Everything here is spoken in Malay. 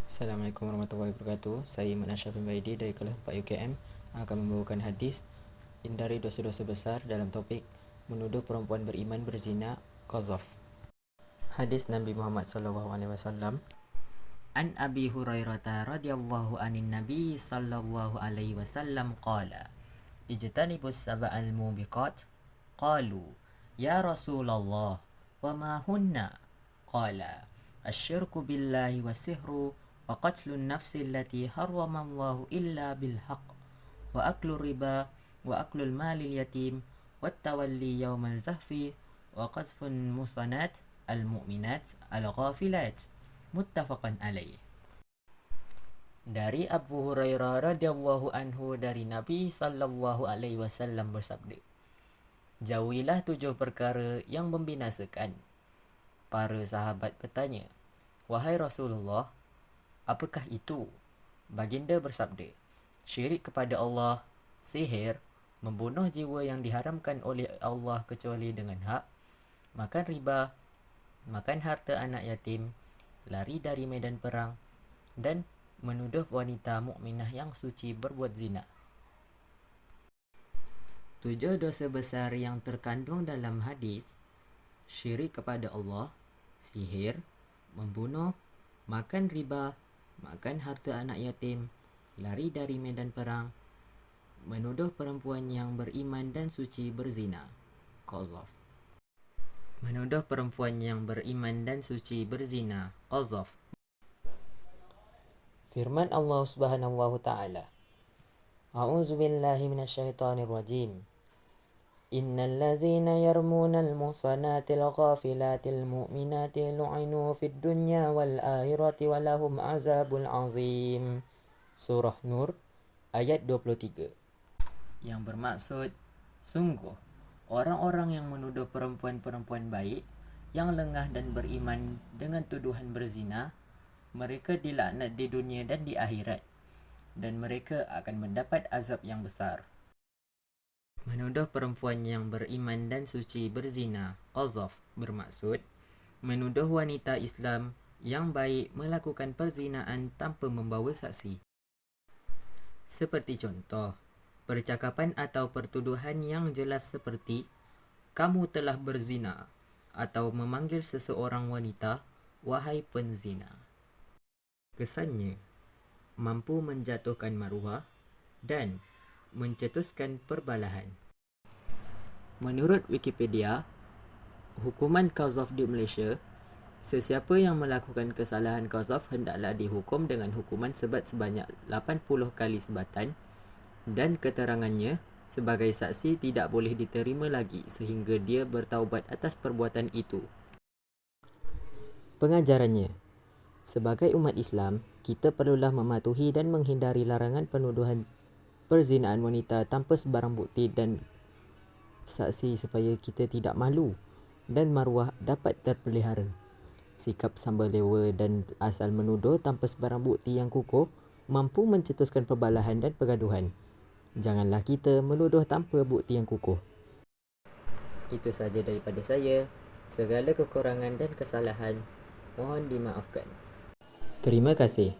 Assalamualaikum warahmatullahi wabarakatuh. Saya Iman Ashraf bin Baidi dari kelas 4 UKM akan membawakan hadis hindari dosa-dosa besar dalam topik menuduh perempuan beriman berzina qazaf. Hadis Nabi Muhammad SAW. An Abi Hurairah radhiyallahu anin Nabi sallallahu alaihi wasallam qala ijtanibus sab'al mubiqat qalu ya Rasulullah wa ma hunna qala asyirku billahi wa sihru wa qatlun nafsi allati harramallahu illa bilhaq wa aklu riba wa aklul malil yatim wa tawalli yawmal zahfi wa qazfun musanat al-mu'minat al-ghafilat muttafaqan alaih. Dari Abu Hurairah radhiyallahu anhu dari Nabi sallallahu alaihi wasallam bersabda, jauhilah 7 perkara yang membinasakan. Para sahabat bertanya, wahai Rasulullah, apakah itu? Baginda bersabda, syirik kepada Allah, sihir, membunuh jiwa yang diharamkan oleh Allah kecuali dengan hak, makan riba, makan harta anak yatim, lari dari medan perang, dan menuduh wanita mukminah yang suci berbuat zina. 7 dosa besar yang terkandung dalam hadis: syirik kepada Allah, sihir, membunuh, makan riba, makan harta anak yatim, lari dari medan perang, menuduh perempuan yang beriman dan suci berzina. Qazaf. Menuduh perempuan yang beriman dan suci berzina. Qazaf. Firman Allah Subhanahu wa taala, A'udzu billahi minasyaitonir rajim. Innal ladzina yarmunal muhsanatil ghafilatil mu'minati lu'inu fid dunya wal akhirati walahum azabul azim. Surah Nur ayat 23. Yang bermaksud, sungguh orang-orang yang menuduh perempuan-perempuan baik yang lengah dan beriman dengan tuduhan berzina, mereka dilaknat di dunia dan di akhirat, dan mereka akan mendapat azab yang besar. Menuduh perempuan yang beriman dan suci berzina, qazaf, bermaksud menuduh wanita Islam yang baik melakukan perzinaan tanpa membawa saksi. Seperti contoh, percakapan atau pertuduhan yang jelas seperti kamu telah berzina, atau memanggil seseorang wanita wahai penzina. Kesannya mampu menjatuhkan maruah dan mencetuskan perbalahan. Menurut Wikipedia, hukuman qazaf di Malaysia, sesiapa yang melakukan kesalahan qazaf hendaklah dihukum dengan hukuman sebat sebanyak 80 kali sebatan, dan keterangannya sebagai saksi tidak boleh diterima lagi sehingga dia bertaubat atas perbuatan itu. Pengajarannya, sebagai umat Islam, kita perlulah mematuhi dan menghindari larangan penuduhan perzinaan wanita tanpa sebarang bukti dan saksi supaya kita tidak malu dan maruah dapat terpelihara. Sikap samba lewa dan asal menuduh tanpa sebarang bukti yang kukuh mampu mencetuskan perbalahan dan pergaduhan. Janganlah kita menuduh tanpa bukti yang kukuh. Itu saja daripada saya. Segala kekurangan dan kesalahan mohon dimaafkan. Terima kasih.